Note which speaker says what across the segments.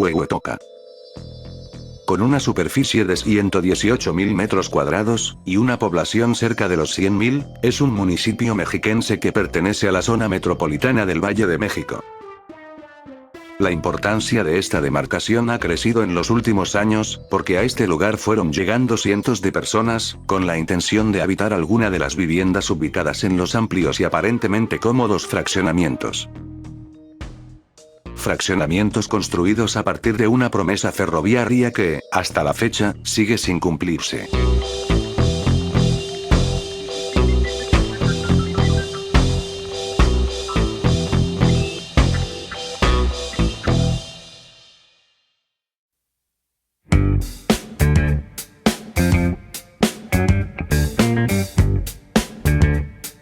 Speaker 1: Huehuetoca. Con una superficie de 118.000 metros cuadrados, y una población cerca de los 100.000, es un municipio mexiquense que pertenece a la zona metropolitana del Valle de México. La importancia de esta demarcación ha crecido en los últimos años, porque a este lugar fueron llegando cientos de personas, con la intención de habitar alguna de las viviendas ubicadas en los amplios y aparentemente cómodos fraccionamientos. Fraccionamientos construidos a partir de una promesa ferroviaria que, hasta la fecha, sigue sin cumplirse.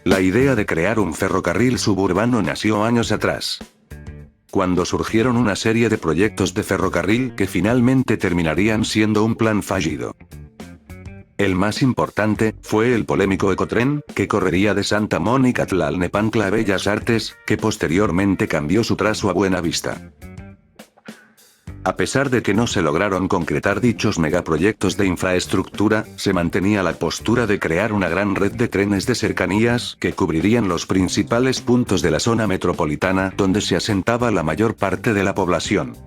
Speaker 1: La idea de crear un ferrocarril suburbano nació años atrás, cuando surgieron una serie de proyectos de ferrocarril que finalmente terminarían siendo un plan fallido. El más importante fue el polémico Ecotren, que correría de Santa Mónica a Tlalnepantla a Bellas Artes, que posteriormente cambió su trazo a Buenavista. A pesar de que no se lograron concretar dichos megaproyectos de infraestructura, se mantenía la postura de crear una gran red de trenes de cercanías que cubrirían los principales puntos de la zona metropolitana donde se asentaba la mayor parte de la población.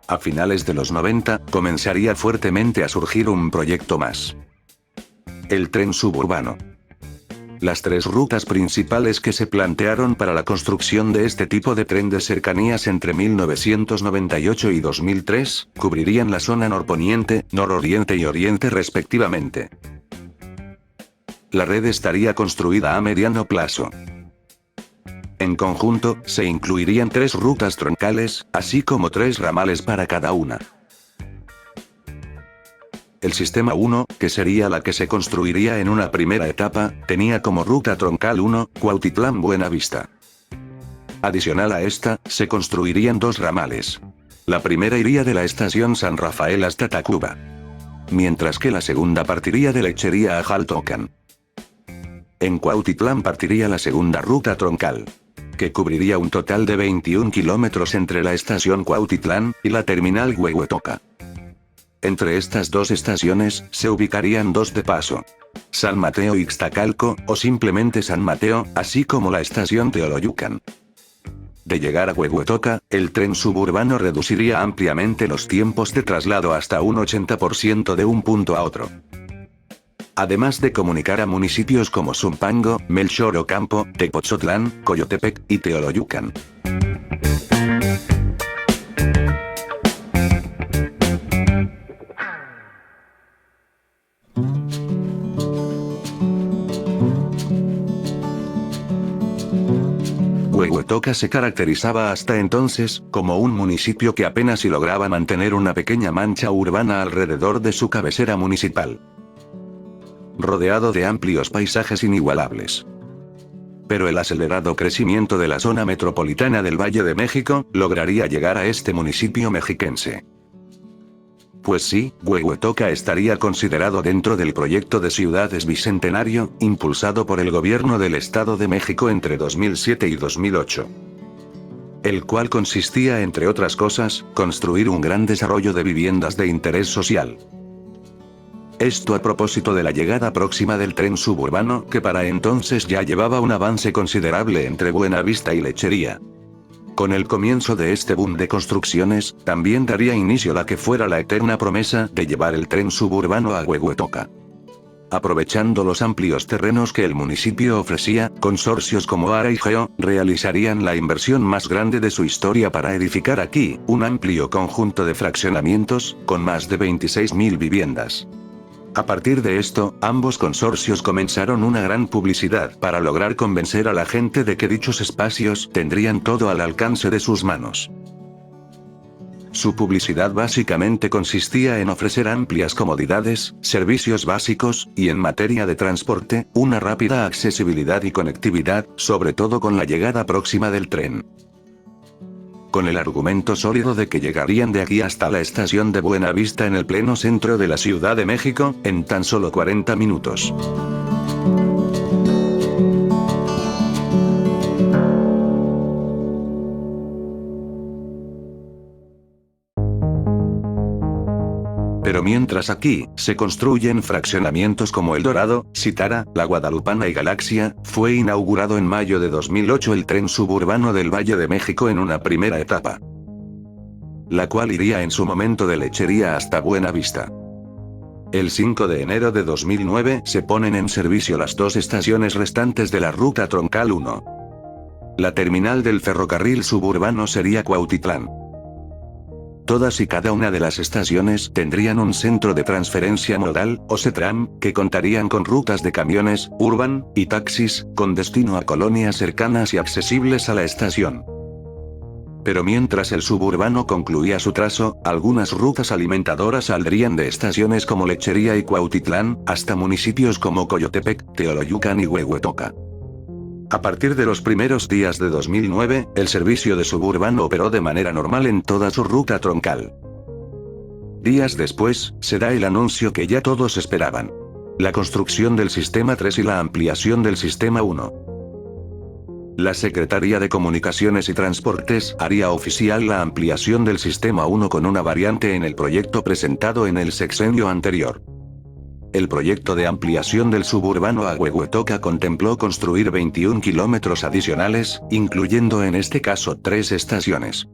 Speaker 1: A finales de los 90, comenzaría fuertemente a surgir un proyecto más: el tren suburbano. Las tres rutas principales que se plantearon para la construcción de este tipo de tren de cercanías entre 1998 y 2003, cubrirían la zona norponiente, nororiente y oriente respectivamente. La red estaría construida a mediano plazo. En conjunto, se incluirían 3 rutas troncales, así como 3 ramales para cada una. El Sistema 1, que sería la que se construiría en una primera etapa, tenía como ruta troncal 1, Cuautitlán-Buenavista. Adicional a esta, se construirían 2 ramales. La primera iría de la estación San Rafael hasta Tacuba, mientras que la segunda partiría de Lechería a Jaltocan. En Cuautitlán partiría la segunda ruta troncal, que cubriría un total de 21 kilómetros entre la estación Cuautitlán y la terminal Huehuetoca. Entre estas dos estaciones, se ubicarían 2 de paso: San Mateo Ixtacalco, o simplemente San Mateo, así como la estación Teoloyucan. De llegar a Huehuetoca, el tren suburbano reduciría ampliamente los tiempos de traslado hasta un 80% de un punto a otro. Además de comunicar a municipios como Zumpango, Melchor Ocampo, Tepozotlán, Coyotepec y Teoloyucan. Huehuetoca se caracterizaba hasta entonces como un municipio que apenas si lograba mantener una pequeña mancha urbana alrededor de su cabecera municipal, rodeado de amplios paisajes inigualables. Pero el acelerado crecimiento de la zona metropolitana del Valle de México lograría llegar a este municipio mexiquense. Pues sí, Huehuetoca estaría considerado dentro del proyecto de ciudades bicentenario, impulsado por el gobierno del Estado de México entre 2007 y 2008. El cual consistía, entre otras cosas, construir un gran desarrollo de viviendas de interés social. Esto a propósito de la llegada próxima del tren suburbano, que para entonces ya llevaba un avance considerable entre Buenavista y Lechería. Con el comienzo de este boom de construcciones, también daría inicio la que fuera la eterna promesa de llevar el tren suburbano a Huehuetoca. Aprovechando los amplios terrenos que el municipio ofrecía, consorcios como Ara y Geo realizarían la inversión más grande de su historia para edificar aquí un amplio conjunto de fraccionamientos, con más de 26.000 viviendas. A partir de esto, ambos consorcios comenzaron una gran publicidad para lograr convencer a la gente de que dichos espacios tendrían todo al alcance de sus manos. Su publicidad básicamente consistía en ofrecer amplias comodidades, servicios básicos, y en materia de transporte, una rápida accesibilidad y conectividad, sobre todo con la llegada próxima del tren. Con el argumento sólido de que llegarían de aquí hasta la estación de Buenavista en el pleno centro de la Ciudad de México, en tan solo 40 minutos. Pero mientras aquí, se construyen fraccionamientos como El Dorado, Citara, La Guadalupana y Galaxia, fue inaugurado en mayo de 2008 el tren suburbano del Valle de México en una primera etapa, la cual iría en su momento de Lechería hasta Buenavista. El 5 de enero de 2009 se ponen en servicio las dos estaciones restantes de la Ruta Troncal 1. La terminal del ferrocarril suburbano sería Cuautitlán. Todas y cada una de las estaciones tendrían un centro de transferencia modal, o CETRAM, que contarían con rutas de camiones, urban, y taxis, con destino a colonias cercanas y accesibles a la estación. Pero mientras el suburbano concluía su trazo, algunas rutas alimentadoras saldrían de estaciones como Lechería y Cuautitlán, hasta municipios como Coyotepec, Teoloyucan y Huehuetoca. A partir de los primeros días de 2009, el servicio de suburbano operó de manera normal en toda su ruta troncal. Días después, se da el anuncio que ya todos esperaban: la construcción del Sistema 3 y la ampliación del Sistema 1. La Secretaría de Comunicaciones y Transportes haría oficial la ampliación del Sistema 1 con una variante en el proyecto presentado en el sexenio anterior. El proyecto de ampliación del suburbano a Huehuetoca contempló construir 21 kilómetros adicionales, incluyendo en este caso 3 estaciones.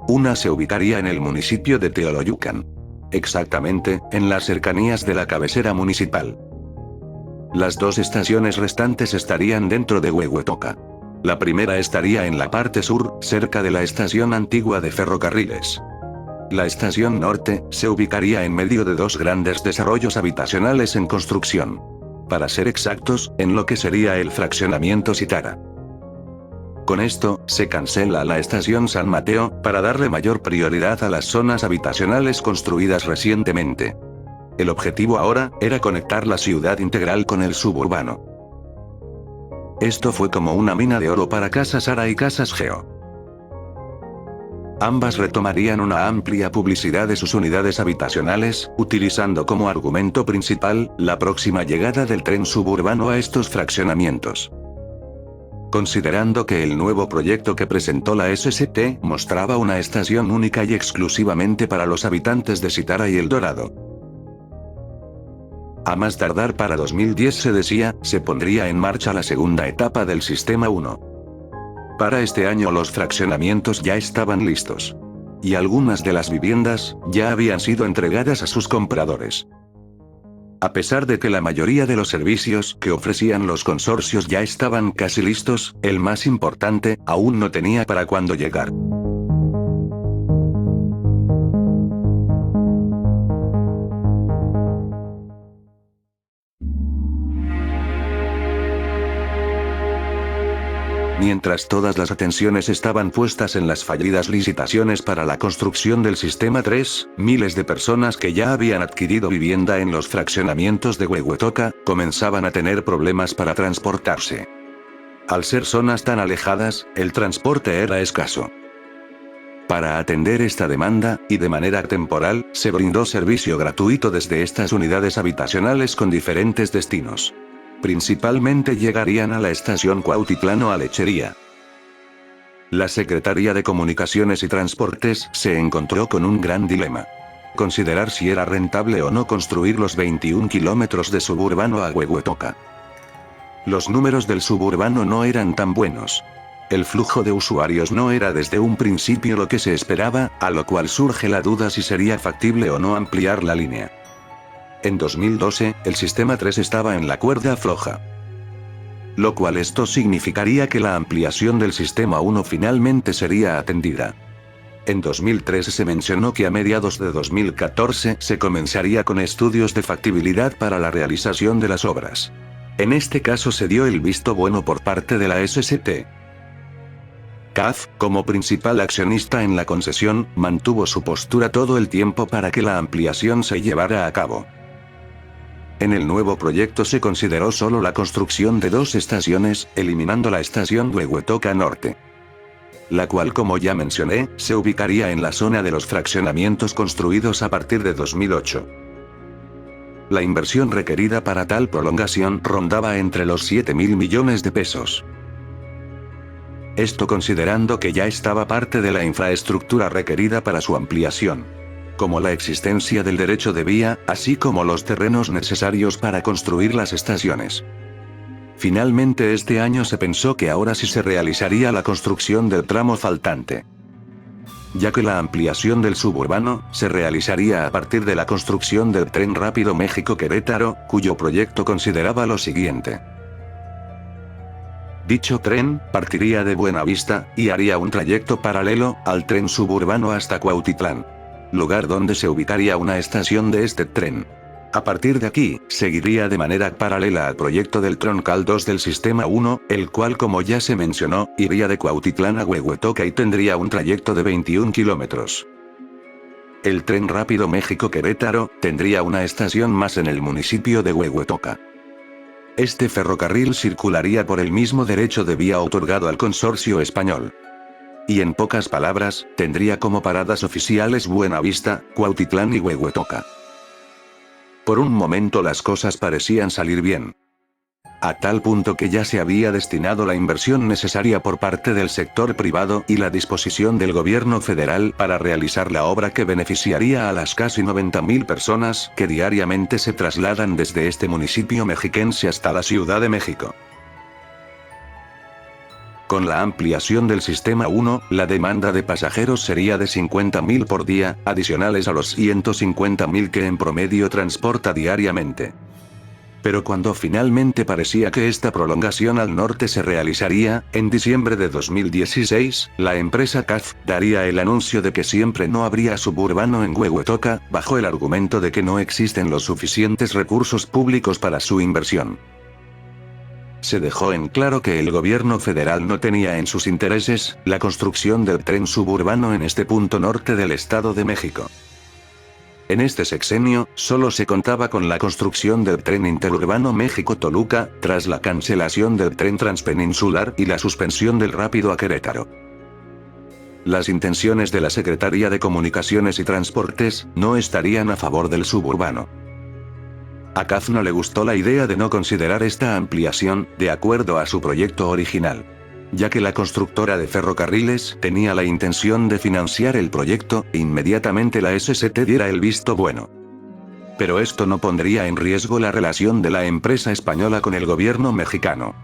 Speaker 1: Una se ubicaría en el municipio de Teoloyucan. Exactamente, en las cercanías de la cabecera municipal. Las 2 estaciones restantes estarían dentro de Huehuetoca. La primera estaría en la parte sur, cerca de la estación antigua de ferrocarriles. La estación norte se ubicaría en medio de 2 grandes desarrollos habitacionales en construcción. Para ser exactos, en lo que sería el fraccionamiento Citara. Con esto, se cancela la estación San Mateo, para darle mayor prioridad a las zonas habitacionales construidas recientemente. El objetivo ahora era conectar la ciudad integral con el suburbano. Esto fue como una mina de oro para Casas Ara y Casas Geo. Ambas retomarían una amplia publicidad de sus unidades habitacionales, utilizando como argumento principal la próxima llegada del tren suburbano a estos fraccionamientos. Considerando que el nuevo proyecto que presentó la SCT mostraba una estación única y exclusivamente para los habitantes de Citara y El Dorado. A más tardar para 2010 se decía, se pondría en marcha la segunda etapa del Sistema 1. Para este año los fraccionamientos ya estaban listos. Y algunas de las viviendas, ya habían sido entregadas a sus compradores. A pesar de que la mayoría de los servicios que ofrecían los consorcios ya estaban casi listos, el más importante, aún no tenía para cuándo llegar. Mientras todas las atenciones estaban puestas en las fallidas licitaciones para la construcción del Sistema 3, miles de personas que ya habían adquirido vivienda en los fraccionamientos de Huehuetoca, comenzaban a tener problemas para transportarse. Al ser zonas tan alejadas, el transporte era escaso. Para atender esta demanda, y de manera temporal, se brindó servicio gratuito desde estas unidades habitacionales con diferentes destinos. Principalmente llegarían a la estación Cuautitlán o a Lechería. La Secretaría de Comunicaciones y Transportes se encontró con un gran dilema. Considerar si era rentable o no construir los 21 kilómetros de suburbano a Huehuetoca. Los números del suburbano no eran tan buenos. El flujo de usuarios no era desde un principio lo que se esperaba, a lo cual surge la duda si sería factible o no ampliar la línea. En 2012, el Sistema 3 estaba en la cuerda floja. Lo cual esto significaría que la ampliación del Sistema 1 finalmente sería atendida. En 2013 se mencionó que a mediados de 2014 se comenzaría con estudios de factibilidad para la realización de las obras. En este caso se dio el visto bueno por parte de la SCT. CAF, como principal accionista en la concesión, mantuvo su postura todo el tiempo para que la ampliación se llevara a cabo. En el nuevo proyecto se consideró solo la construcción de 2 estaciones, eliminando la estación Huehuetoca Norte. La cual, como ya mencioné, se ubicaría en la zona de los fraccionamientos construidos a partir de 2008. La inversión requerida para tal prolongación rondaba entre los 7.000 millones de pesos. Esto considerando que ya estaba parte de la infraestructura requerida para su ampliación. como la existencia del derecho de vía, así como los terrenos necesarios para construir las estaciones. Finalmente este año se pensó que ahora sí se realizaría la construcción del tramo faltante, ya que la ampliación del suburbano se realizaría a partir de la construcción del tren rápido México-Querétaro, cuyo proyecto consideraba lo siguiente. Dicho tren partiría de Buenavista y haría un trayecto paralelo al tren suburbano hasta Cuautitlán, lugar donde se ubicaría una estación de este tren. A partir de aquí, seguiría de manera paralela al proyecto del Troncal 2 del Sistema 1, el cual, como ya se mencionó, iría de Cuautitlán a Huehuetoca y tendría un trayecto de 21 kilómetros. El tren rápido México-Querétaro tendría una estación más en el municipio de Huehuetoca. Este ferrocarril circularía por el mismo derecho de vía otorgado al consorcio español. Y en pocas palabras, tendría como paradas oficiales Buenavista, Cuautitlán y Huehuetoca. Por un momento las cosas parecían salir bien. A tal punto que ya se había destinado la inversión necesaria por parte del sector privado y la disposición del gobierno federal para realizar la obra que beneficiaría a las casi 90.000 personas que diariamente se trasladan desde este municipio mexiquense hasta la Ciudad de México. Con la ampliación del Sistema 1, la demanda de pasajeros sería de 50.000 por día, adicionales a los 150.000 que en promedio transporta diariamente. Pero cuando finalmente parecía que esta prolongación al norte se realizaría, en diciembre de 2016, la empresa CAF daría el anuncio de que siempre no habría suburbano en Huehuetoca, bajo el argumento de que no existen los suficientes recursos públicos para su inversión. Se dejó en claro que el gobierno federal no tenía en sus intereses la construcción del tren suburbano en este punto norte del Estado de México. En este sexenio, solo se contaba con la construcción del tren interurbano México-Toluca, tras la cancelación del tren transpeninsular y la suspensión del rápido a Querétaro. Las intenciones de la Secretaría de Comunicaciones y Transportes no estarían a favor del suburbano. A CAF no le gustó la idea de no considerar esta ampliación, de acuerdo a su proyecto original, ya que la constructora de ferrocarriles tenía la intención de financiar el proyecto, e inmediatamente la SCT diera el visto bueno. Pero esto no pondría en riesgo la relación de la empresa española con el gobierno mexicano.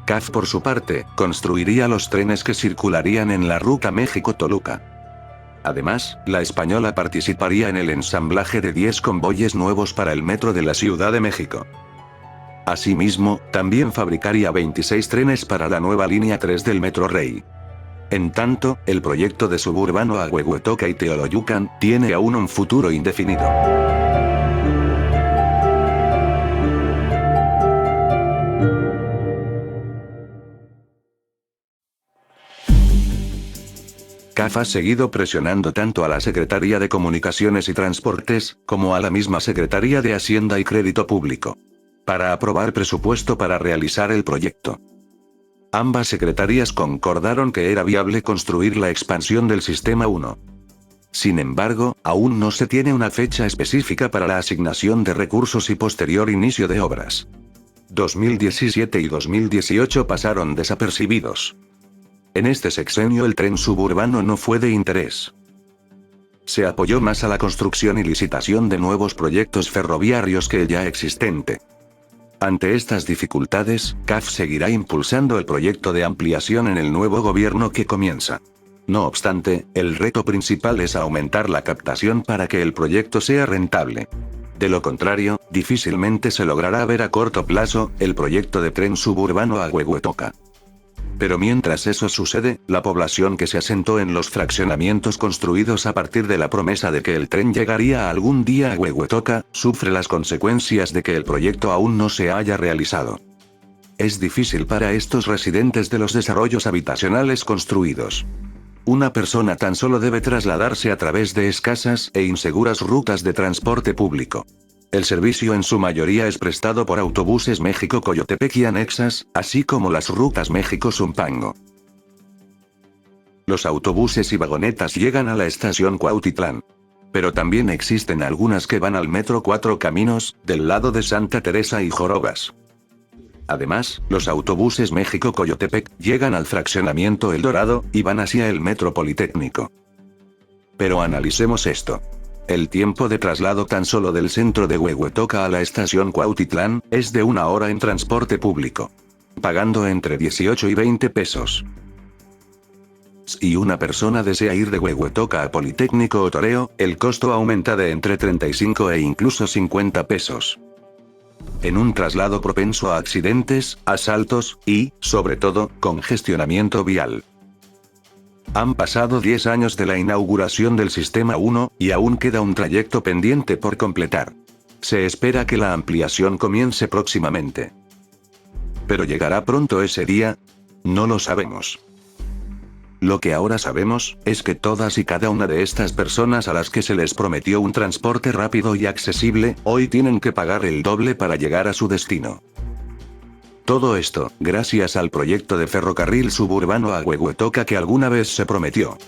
Speaker 1: CAF, por su parte, construiría los trenes que circularían en la ruta México-Toluca. Además, la española participaría en el ensamblaje de 10 convoyes nuevos para el metro de la Ciudad de México. Asimismo, también fabricaría 26 trenes para la nueva línea 3 del Metro Rey. En tanto, el proyecto de suburbano a Huehuetoca y Teoloyucan tiene aún un futuro indefinido. CAF ha seguido presionando tanto a la Secretaría de Comunicaciones y Transportes, como a la misma Secretaría de Hacienda y Crédito Público, para aprobar presupuesto para realizar el proyecto. Ambas secretarías concordaron que era viable construir la expansión del Sistema 1. Sin embargo, aún no se tiene una fecha específica para la asignación de recursos y posterior inicio de obras. 2017 y 2018 pasaron desapercibidos. En este sexenio el tren suburbano no fue de interés. Se apoyó más a la construcción y licitación de nuevos proyectos ferroviarios que el ya existente. Ante estas dificultades, CAF seguirá impulsando el proyecto de ampliación en el nuevo gobierno que comienza. No obstante, el reto principal es aumentar la captación para que el proyecto sea rentable. De lo contrario, difícilmente se logrará ver a corto plazo el proyecto de tren suburbano a Huehuetoca. Pero mientras eso sucede, la población que se asentó en los fraccionamientos construidos a partir de la promesa de que el tren llegaría algún día a Huehuetoca, sufre las consecuencias de que el proyecto aún no se haya realizado. Es difícil para estos residentes de los desarrollos habitacionales construidos. Una persona tan solo debe trasladarse a través de escasas e inseguras rutas de transporte público. El servicio en su mayoría es prestado por autobuses México-Coyotepec y anexas, así como las rutas México-Zumpango. Los autobuses y vagonetas llegan a la estación Cuautitlán. Pero también existen algunas que van al metro Cuatro Caminos, del lado de Santa Teresa y Jorobas. Además, los autobuses México-Coyotepec llegan al fraccionamiento El Dorado, y van hacia el metro Politécnico. Pero analicemos esto. El tiempo de traslado tan solo del centro de Huehuetoca a la estación Cuautitlán, es de 1 hora en transporte público. Pagando entre 18 y 20 pesos. Si una persona desea ir de Huehuetoca a Politécnico o Toreo, el costo aumenta de entre 35 e incluso 50 pesos. En un traslado propenso a accidentes, asaltos, y, sobre todo, congestionamiento vial. Han pasado 10 años de la inauguración del Sistema 1, y aún queda un trayecto pendiente por completar. Se espera que la ampliación comience próximamente. ¿Pero llegará pronto ese día? No lo sabemos. Lo que ahora sabemos, es que todas y cada una de estas personas a las que se les prometió un transporte rápido y accesible, hoy tienen que pagar el doble para llegar a su destino. Todo esto, gracias al proyecto de ferrocarril suburbano a Huehuetoca que alguna vez se prometió.